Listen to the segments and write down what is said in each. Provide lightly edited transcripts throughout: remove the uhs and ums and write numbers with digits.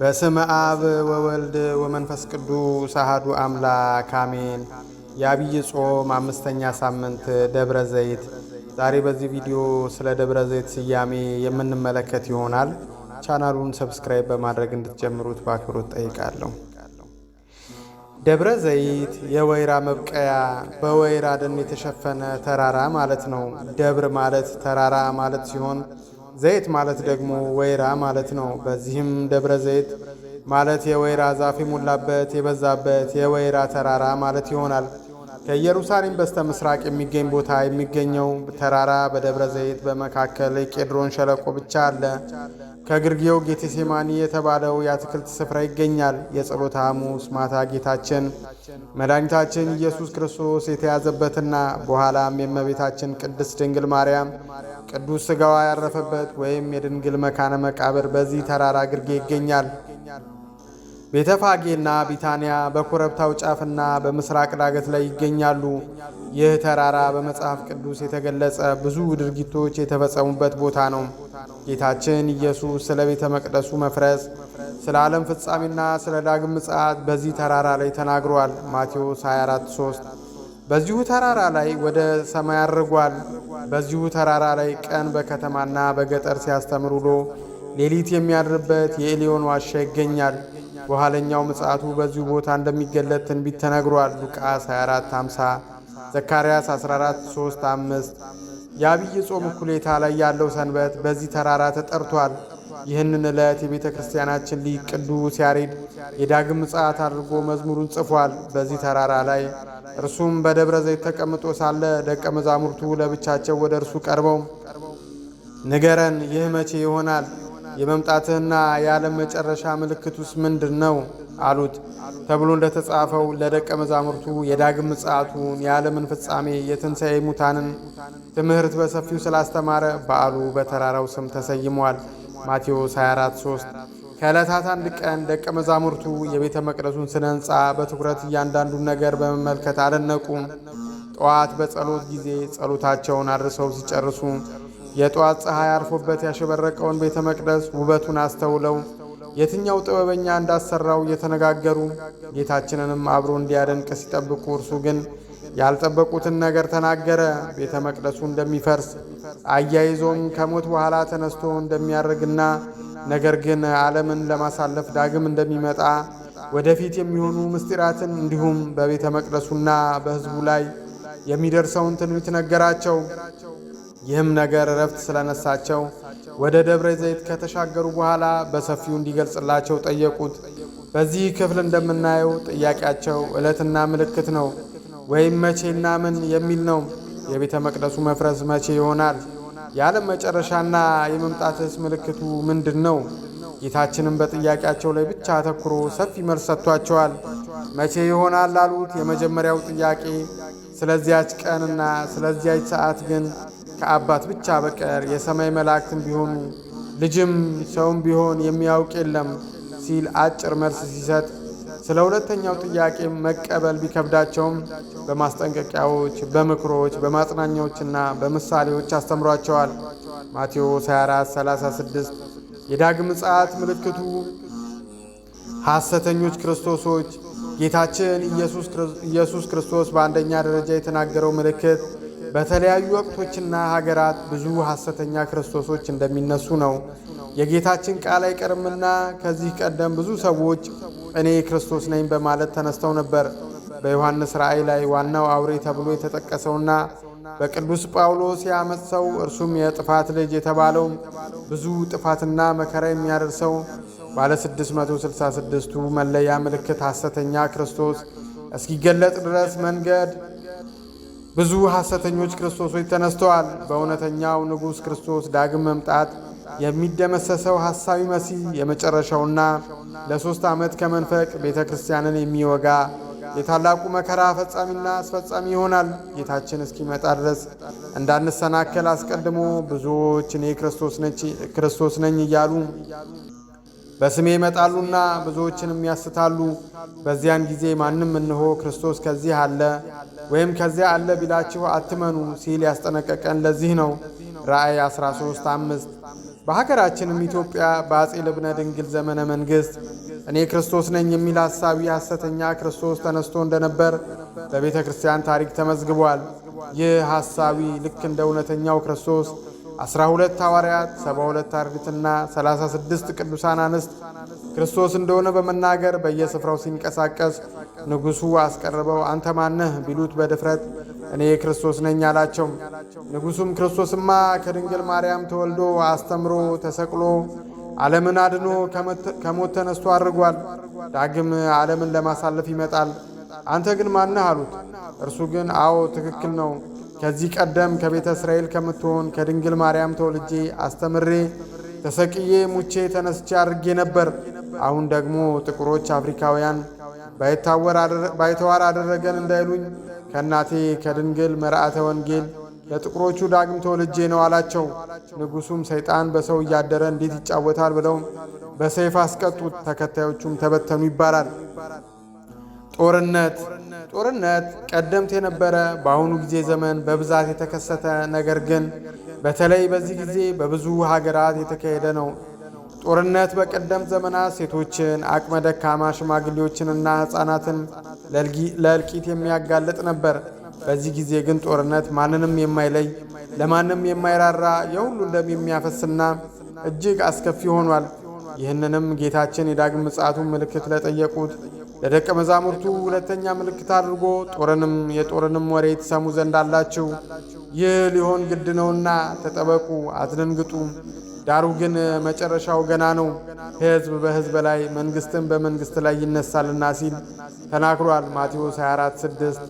በስመ አብ ወወልድ ወመንፈስ ቅዱስ አሐዱ አምላክ አሜን። የዐቢይ ጾም አምስተኛ ሳምንት ደብረ ዘይት። ዛሬ በዚህ ቪዲዮ ስለ ደብረ ዘይት ስያሜ የምንመለከት ይሆናል። ቻናሉን ሰብስክራይብ በማድረግ እንድትጀምሩት በአክብሮት ጠይቃለሁ። ደብረ ዘይት የወይራ መብቀያ፣ በወይራ ደን የተሸፈነ ተራራ ማለት ነው። ደብር ማለት ተራራ ማለት ሲሆን ዘይት ማለት ደግሞ ወይራ ማለት ነው። በዚህም ደብረ ዘይት ማለት የወይራ ዛፍ የሞላበት የበዛበት የወይራ ተራራ ማለት ይሆናል። ከኢየሩሳሌም በስተ ምስራቅ የሚገኝ ቦታ የሚገኘው ተራራ በደብረ ዘይት በመካከል የቄድሮን ሸለቆ ብቻ አለ። ከግርጌው ጌቴሴማኒ የተባለው የአትክልት ስፍራ ይገኛል። የጸሎተ ሐሙስ ማታ ጌታችን መድኃኒታችን ኢየሱስ ክርስቶስ የተያዘበትና በኋላም የእመቤታችን ቅድስት ድንግል ማርያም ቅዱስ ሥጋዋ ያረፈበት ወይም የድንግል መካነ መቃብር በዚህ ተራራ ግርጌ ይገኛል። ቤተፋጌና ቢታንያ በኮረብታው ጫፍና በምስራቅ ዳገት ላይ ይገኛሉ። ይህ ተራራ በመጽሐፍ ቅዱስ የተገለጸ ብዙ ድርጊቶች የተፈጸሙበት ቦታ ነው። ጌታችን ኢየሱስ ስለ ቤተ መቅደሱ መፍረስ፣ ስለ ዓለም ፍጻሜና ስለ ዳግም ምጽአት በዚህ ተራራ ላይ ተናግሯል። ማቴዎስ 24:3 በዚሁ ተራራ ላይ ወደ ሰማይ አርጓል። በዚሁ ተራራ ላይ ቀን በከተማና በገጠር ሲያስተምር ውሎ ሌሊት የሚያድርበት የኤሊዮን ዋሻ ይገኛል። በኋለኛው ምጽአቱ በዚሁ ቦታ እንደሚገለጥ ትንቢት ተነግሯል። ሉቃስ 24:50 ዘካርያስ 14:3-5 የዐቢይ ጾም እኩሌታ ላይ ያለው ሰንበት በዚህ ተራራ ተጠርቷል። ይህንን ዕለት የቤተ ክርስቲያናችን ሊቅ ቅዱስ ያሬድ የዳግም ምጽአት አድርጎ መዝሙሩን ጽፏል። በዚህ ተራራ ላይ እርሱም በደብረ ዘይት ተቀምጦ ሳለ ደቀ መዛሙርቱ ለብቻቸው ወደ እርሱ ቀርበው ንገረን፣ ይህ መቼ ይሆናል? የመምጣትህና የዓለም መጨረሻ ምልክቱስ ምንድን ነው አሉት። ተብሎ እንደተጻፈው ለደቀ መዛሙርቱ የዳግም ምጽአቱን፣ የዓለምን ፍጻሜ፣ የትንሣኤ ሙታንን ትምህርት በሰፊው ስላስተማረ በዓሉ በተራራው ስም ተሰይሟል። ማቴዎስ 24:3 ከዕለታት አንድ ቀን ደቀ መዛሙርቱ የቤተ መቅደሱን ስነ ሕንፃ በትኩረት እያንዳንዱን ነገር በመመልከት አደነቁ። ጠዋት በጸሎት ጊዜ ጸሎታቸውን አድርሰው ሲጨርሱ የጠዋት ፀሐይ አርፎበት ያሸበረቀውን ቤተ መቅደስ ውበቱን አስተውለው የትኛው ጥበበኛ እንዳሰራው እየተነጋገሩ ጌታችንንም አብሮ እንዲያደንቅ ሲጠብቁ እርሱ ግን ያልጠበቁትን ነገር ተናገረ። ቤተ መቅደሱ እንደሚፈርስ አያይዞም ከሞት በኋላ ተነስቶ እንደሚያርግና ነገር ግን ዓለምን ለማሳለፍ ዳግም እንደሚመጣ ወደፊት የሚሆኑ ምስጢራትን እንዲሁም በቤተ መቅደሱና በሕዝቡ ላይ የሚደርሰውን ትንቢት ነገራቸው። ይህም ነገር እረፍት ስለነሳቸው ወደ ደብረ ዘይት ከተሻገሩ በኋላ በሰፊው እንዲገልጽላቸው ጠየቁት። በዚህ ክፍል እንደምናየው ጥያቄያቸው ዕለትና ምልክት ነው ወይም መቼና ምን የሚል ነው። የቤተ መቅደሱ መፍረስ መቼ ይሆናል? የዓለም መጨረሻና የመምጣትስ ምልክቱ ምንድን ነው? ጌታችንም በጥያቄያቸው ላይ ብቻ አተኩሮ ሰፊ መልስ ሰጥቷቸዋል። መቼ ይሆናል ላሉት የመጀመሪያው ጥያቄ ስለዚያች ቀንና ስለዚያች ሰዓት ግን ከአባት ብቻ በቀር የሰማይ መላእክትም ቢሆኑ ልጅም ሰውም ቢሆን የሚያውቅ የለም ሲል አጭር መልስ ሲሰጥ፣ ስለ ሁለተኛው ጥያቄ መቀበል ቢከብዳቸውም በማስጠንቀቂያዎች፣ በምክሮች፣ በማጽናኛዎችና በምሳሌዎች አስተምሯቸዋል። ማቴዎስ 24:36 የዳግም ምጽአት ምልክቱ ሐሰተኞች ክርስቶሶች። ጌታችን ኢየሱስ ክርስቶስ በአንደኛ ደረጃ የተናገረው ምልክት በተለያዩ ወቅቶችና ሀገራት ብዙ ሐሰተኛ ክርስቶሶች እንደሚነሱ ነው። የጌታችን ቃል አይቀርምና ከዚህ ቀደም ብዙ ሰዎች እኔ ክርስቶስ ነኝ በማለት ተነስተው ነበር። በዮሐንስ ራእይ ላይ ዋናው አውሬ ተብሎ የተጠቀሰውና በቅዱስ ጳውሎስ የዓመፅ ሰው እርሱም የጥፋት ልጅ የተባለው ብዙ ጥፋትና መከራ የሚያደርሰው ባለ 666ቱ መለያ ምልክት ሐሰተኛ ክርስቶስ እስኪገለጥ ድረስ መንገድ ብዙ ሐሰተኞች ክርስቶሶች ተነስተዋል። በእውነተኛው ንጉሥ ክርስቶስ ዳግም መምጣት የሚደመሰሰው ሐሳዊ መሲህ የመጨረሻውና ለ3 ዓመት ከመንፈቅ ቤተ ክርስቲያንን የሚወጋ የታላቁ መከራ ፈጻሚና አስፈጻሚ ይሆናል። ጌታችን እስኪመጣ ድረስ እንዳንሰናከል አስቀድሞ ብዙዎች እኔ ክርስቶስ ነኝ እያሉ በስሜ ይመጣሉና ብዙዎችንም ያስታሉ። በዚያን ጊዜ ማንም እነሆ ክርስቶስ ከዚህ አለ ወይም ከዚያ አለ ቢላችሁ አትመኑ ሲል ያስጠነቀቀን ለዚህ ነው። ራእይ 13:5 በሀገራችንም ኢትዮጵያ በአጼ ልብነ ድንግል ዘመነ መንግሥት እኔ ክርስቶስ ነኝ የሚል ሐሳቢ ሐሰተኛ ክርስቶስ ተነስቶ እንደነበር በቤተ ክርስቲያን ታሪክ ተመዝግቧል። ይህ ሐሳቢ ልክ እንደ እውነተኛው ክርስቶስ 12 ሐዋርያት፣ 72 አርድእትና 36 ቅዱሳን አንስት ክርስቶስ እንደሆነ በመናገር በየስፍራው ሲንቀሳቀስ ንጉሡ አስቀርበው አንተ ማነህ ቢሉት በድፍረት እኔ ክርስቶስ ነኝ አላቸው። ንጉሡም ክርስቶስማ ከድንግል ማርያም ተወልዶ አስተምሮ ተሰቅሎ ዓለምን አድኖ ከሞት ተነስቶ አድርጓል። ዳግም ዓለምን ለማሳለፍ ይመጣል። አንተ ግን ማነህ አሉት። እርሱ ግን አዎ ትክክል ነው፣ ከዚህ ቀደም ከቤተ እስራኤል ከምትሆን ከድንግል ማርያም ተወልጄ አስተምሬ ተሰቅዬ ሙቼ ተነስቼ አድርጌ ነበር። አሁን ደግሞ ጥቁሮች አፍሪካውያን ባይተዋር አደረገን እንዳይሉኝ ከእናቴ ከድንግል መርአተ ወንጌል ለጥቁሮቹ ዳግም ተወልጄ ነው አላቸው። ንጉሡም ሰይጣን በሰው እያደረ እንዴት ይጫወታል ብለው በሰይፍ አስቀጡት። ተከታዮቹም ተበተኑ ይባላል። ጦርነት ቀደምት የነበረ በአሁኑ ጊዜ ዘመን በብዛት የተከሰተ ነገር ግን በተለይ በዚህ ጊዜ በብዙ ሀገራት የተካሄደ ነው። ጦርነት በቀደምት ዘመናት ሴቶችን፣ አቅመ ደካማ ሽማግሌዎችንና ሕፃናትን ለእልቂት የሚያጋልጥ ነበር። በዚህ ጊዜ ግን ጦርነት ማንንም የማይለይ ለማንም የማይራራ የሁሉን ደም የሚያፈስና እጅግ አስከፊ ሆኗል። ይህንንም ጌታችን የዳግም ምጽአቱን ምልክት ለጠየቁት ለደቀ መዛሙርቱ ሁለተኛ ምልክት አድርጎ የጦርንም ወሬ ትሰሙ ዘንድ አላችሁ፣ ይህ ሊሆን ግድ ነውና ተጠበቁ፣ አትደንግጡ። ዳሩ ግን መጨረሻው ገና ነው፣ ሕዝብ በሕዝብ ላይ መንግሥትም በመንግሥት ላይ ይነሳልና ሲል ተናግሯል። ማቴዎስ 24:6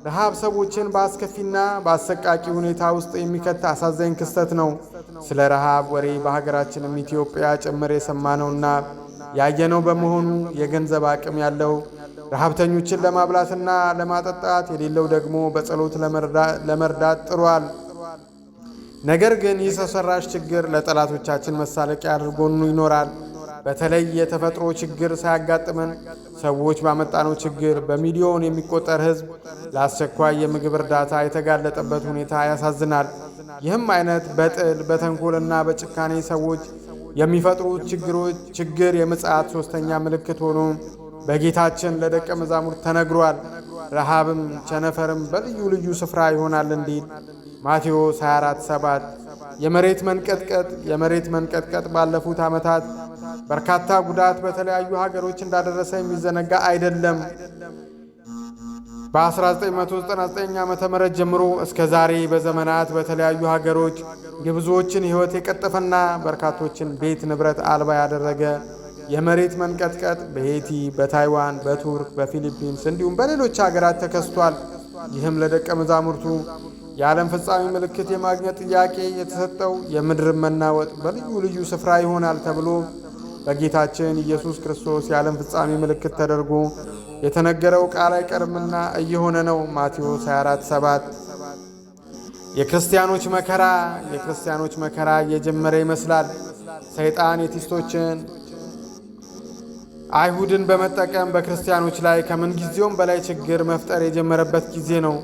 ረሃብ ሰዎችን በአስከፊና በአሰቃቂ ሁኔታ ውስጥ የሚከት አሳዛኝ ክስተት ነው። ስለ ረሃብ ወሬ በሀገራችንም ኢትዮጵያ ጭምር የሰማነውና ያየነው በመሆኑ የገንዘብ አቅም ያለው ረሃብተኞችን ለማብላትና ለማጠጣት የሌለው ደግሞ በጸሎት ለመርዳት ጥሯል። ነገር ግን ይህ ሰው ሰራሽ ችግር ለጠላቶቻችን መሳለቂያ አድርጎን ይኖራል። በተለይ የተፈጥሮ ችግር ሳያጋጥመን ሰዎች ባመጣነው ችግር በሚሊዮን የሚቆጠር ሕዝብ ለአስቸኳይ የምግብ እርዳታ የተጋለጠበት ሁኔታ ያሳዝናል። ይህም አይነት በጥል በተንኮልና በጭካኔ ሰዎች የሚፈጥሩት ችግር የምጽአት ሦስተኛ ምልክት ሆኖ በጌታችን ለደቀ መዛሙርት ተነግሯል። ረሃብም ቸነፈርም በልዩ ልዩ ስፍራ ይሆናል እንዲል ማቴዎስ 24:7 የመሬት መንቀጥቀጥ ባለፉት ዓመታት በርካታ ጉዳት በተለያዩ ሀገሮች እንዳደረሰ የሚዘነጋ አይደለም። በ1999 ዓ.ም ጀምሮ እስከ ዛሬ በዘመናት በተለያዩ ሀገሮች የብዙዎችን ሕይወት የቀጠፈና በርካቶችን ቤት ንብረት አልባ ያደረገ የመሬት መንቀጥቀጥ በሄቲ፣ በታይዋን፣ በቱርክ፣ በፊሊፒንስ እንዲሁም በሌሎች ሀገራት ተከስቷል። ይህም ለደቀ መዛሙርቱ የዓለም ፍጻሜ ምልክት የማግኘት ጥያቄ የተሰጠው የምድር መናወጥ በልዩ ልዩ ስፍራ ይሆናል ተብሎ በጌታችን ኢየሱስ ክርስቶስ የዓለም ፍጻሜ ምልክት ተደርጎ የተነገረው ቃል አይቀርምና እየሆነ ነው። ማቴዎስ 24:7 የክርስቲያኖች መከራ እየጀመረ ይመስላል። ሰይጣን የቲስቶችን አይሁድን በመጠቀም በክርስቲያኖች ላይ ከምንጊዜውም በላይ ችግር መፍጠር የጀመረበት ጊዜ ነው።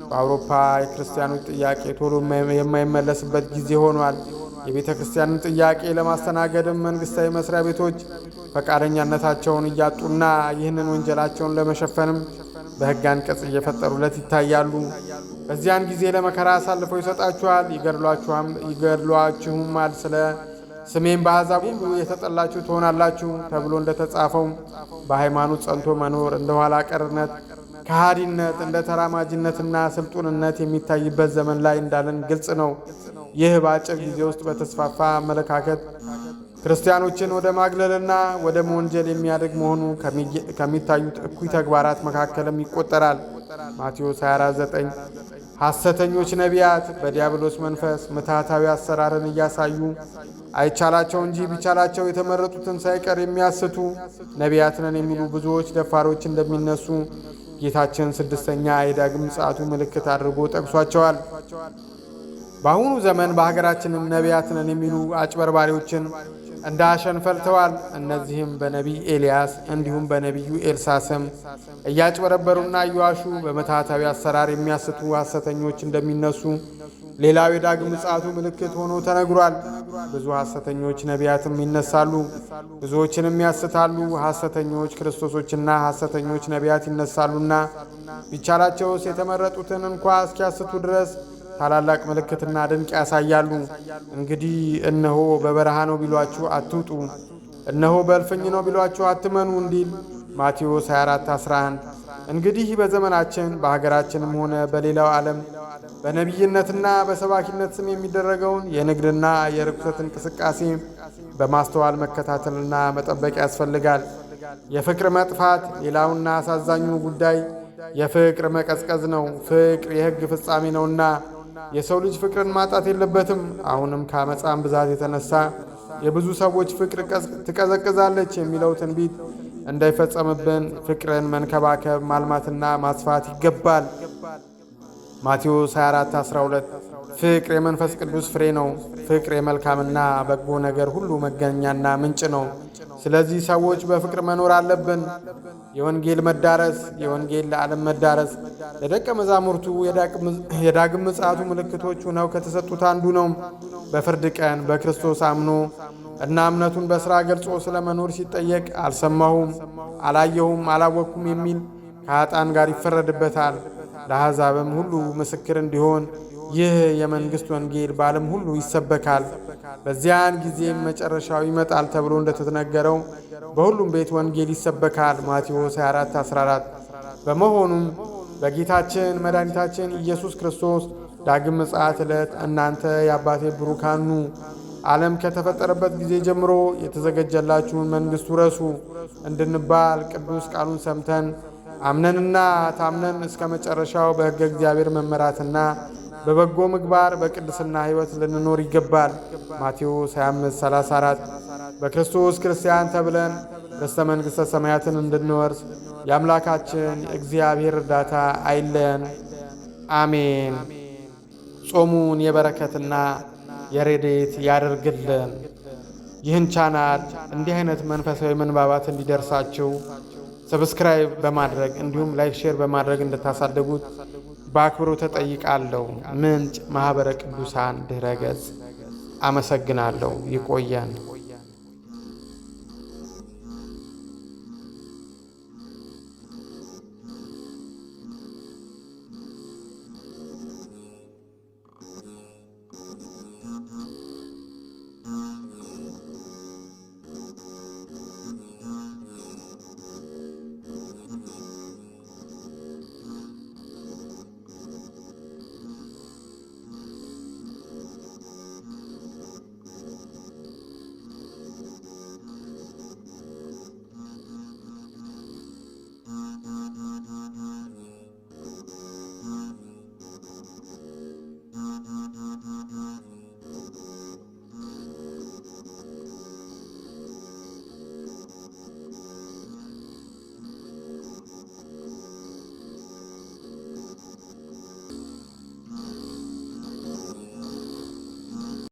በአውሮፓ የክርስቲያኖች ጥያቄ ቶሎ የማይመለስበት ጊዜ ሆኗል። የቤተ ክርስቲያንን ጥያቄ ለማስተናገድም መንግሥታዊ መስሪያ ቤቶች ፈቃደኛነታቸውን እያጡና ይህንን ወንጀላቸውን ለመሸፈንም በሕግ አንቀጽ እየፈጠሩለት ይታያሉ። በዚያን ጊዜ ለመከራ አሳልፈው ይሰጣችኋል፣ ይገድሏችሁማል። ስለ ስሜም በአሕዛብ ሁሉ የተጠላችሁ ትሆናላችሁ ተብሎ እንደተጻፈው በሃይማኖት ጸንቶ መኖር እንደ ኋላ ቀርነት፣ ከሃዲነት፣ እንደ ተራማጅነትና ስልጡንነት የሚታይበት ዘመን ላይ እንዳለን ግልጽ ነው። ይህ በአጭር ጊዜ ውስጥ በተስፋፋ አመለካከት ክርስቲያኖችን ወደ ማግለልና ወደ መወንጀል የሚያደርግ መሆኑ ከሚታዩት እኩይ ተግባራት መካከልም ይቆጠራል። ማቴዎስ 24:9 ሐሰተኞች ነቢያት በዲያብሎስ መንፈስ ምትሃታዊ አሰራርን እያሳዩ አይቻላቸው እንጂ ቢቻላቸው የተመረጡትን ሳይቀር የሚያስቱ ነቢያት ነን የሚሉ ብዙዎች ደፋሮች እንደሚነሱ ጌታችን ስድስተኛ የዳግም ምጽአቱ ምልክት አድርጎ ጠቅሷቸዋል። በአሁኑ ዘመን በሀገራችንም ነቢያት ነን የሚሉ አጭበርባሪዎችን እንደ አሸን ፈልተዋል። እነዚህም በነቢይ ኤልያስ እንዲሁም በነቢዩ ኤልሳ ስም እያጭበረበሩና እየዋሹ በምትሃታዊ አሰራር የሚያስቱ ሐሰተኞች እንደሚነሱ ሌላው የዳግም ምጽአቱ ምልክት ሆኖ ተነግሯል። ብዙ ሐሰተኞች ነቢያትም ይነሳሉ፣ ብዙዎችንም ያስታሉ። ሐሰተኞች ክርስቶሶችና ሐሰተኞች ነቢያት ይነሳሉና ቢቻላቸውስ የተመረጡትን እንኳ እስኪያስቱ ድረስ ታላላቅ ምልክትና ድንቅ ያሳያሉ። እንግዲህ እነሆ በበረሃ ነው ቢሏችሁ አትውጡ፣ እነሆ በእልፍኝ ነው ቢሏችሁ አትመኑ እንዲል ማቴዎስ 24:11። እንግዲህ በዘመናችን በሀገራችንም ሆነ በሌላው ዓለም በነቢይነትና በሰባኪነት ስም የሚደረገውን የንግድና የርኩሰት እንቅስቃሴ በማስተዋል መከታተልና መጠበቅ ያስፈልጋል። የፍቅር መጥፋት ሌላውና አሳዛኙ ጉዳይ የፍቅር መቀዝቀዝ ነው። ፍቅር የሕግ ፍጻሜ ነውና የሰው ልጅ ፍቅርን ማጣት የለበትም። አሁንም ከአመፃም ብዛት የተነሳ የብዙ ሰዎች ፍቅር ትቀዘቅዛለች የሚለው ትንቢት እንዳይፈጸምብን ፍቅርን መንከባከብ ማልማትና ማስፋት ይገባል። ማቴዎስ 24:12 ፍቅር የመንፈስ ቅዱስ ፍሬ ነው። ፍቅር የመልካምና በጎ ነገር ሁሉ መገኛና ምንጭ ነው። ስለዚህ ሰዎች በፍቅር መኖር አለብን። የወንጌል መዳረስ የወንጌል ለዓለም መዳረስ ለደቀ መዛሙርቱ የዳግም ምጽአቱ ምልክቶች ሆነው ከተሰጡት አንዱ ነው። በፍርድ ቀን በክርስቶስ አምኖ እና እምነቱን በሥራ ገልጾ ስለ መኖር ሲጠየቅ አልሰማሁም፣ አላየሁም፣ አላወቅኩም የሚል ከኃጥአን ጋር ይፈረድበታል። ለአሕዛብም ሁሉ ምስክር እንዲሆን ይህ የመንግሥት ወንጌል በዓለም ሁሉ ይሰበካል። በዚያን ጊዜም መጨረሻው ይመጣል ተብሎ እንደተነገረው በሁሉም ቤት ወንጌል ይሰበካል። ማቴዎስ 24:14። በመሆኑም በጌታችን መድኃኒታችን ኢየሱስ ክርስቶስ ዳግም ምጽአት ዕለት እናንተ የአባቴ ብሩካን ኑ፣ ዓለም ከተፈጠረበት ጊዜ ጀምሮ የተዘጋጀላችሁን መንግሥቱ ረሱ እንድንባል ቅዱስ ቃሉን ሰምተን አምነንና ታምነን እስከ መጨረሻው በሕገ እግዚአብሔር መመራትና በበጎ ምግባር በቅድስና ሕይወት ልንኖር ይገባል። ማቴዎስ 25:34። በክርስቶስ ክርስቲያን ተብለን ርስተ መንግሥተ ሰማያትን እንድንወርስ የአምላካችን እግዚአብሔር እርዳታ አይለየን። አሜን። ጾሙን የበረከትና የረድኤት ያደርግልን። ይህን ቻናል እንዲህ አይነት መንፈሳዊ ምንባባት እንዲደርሳችሁ ሰብስክራይብ በማድረግ እንዲሁም ላይክ፣ ሼር በማድረግ እንድታሳድጉት በአክብሮት ተጠይቃለሁ። ምንጭ ማኅበረ ቅዱሳን ድረ ገጽ። አመሰግናለሁ። ይቆየን።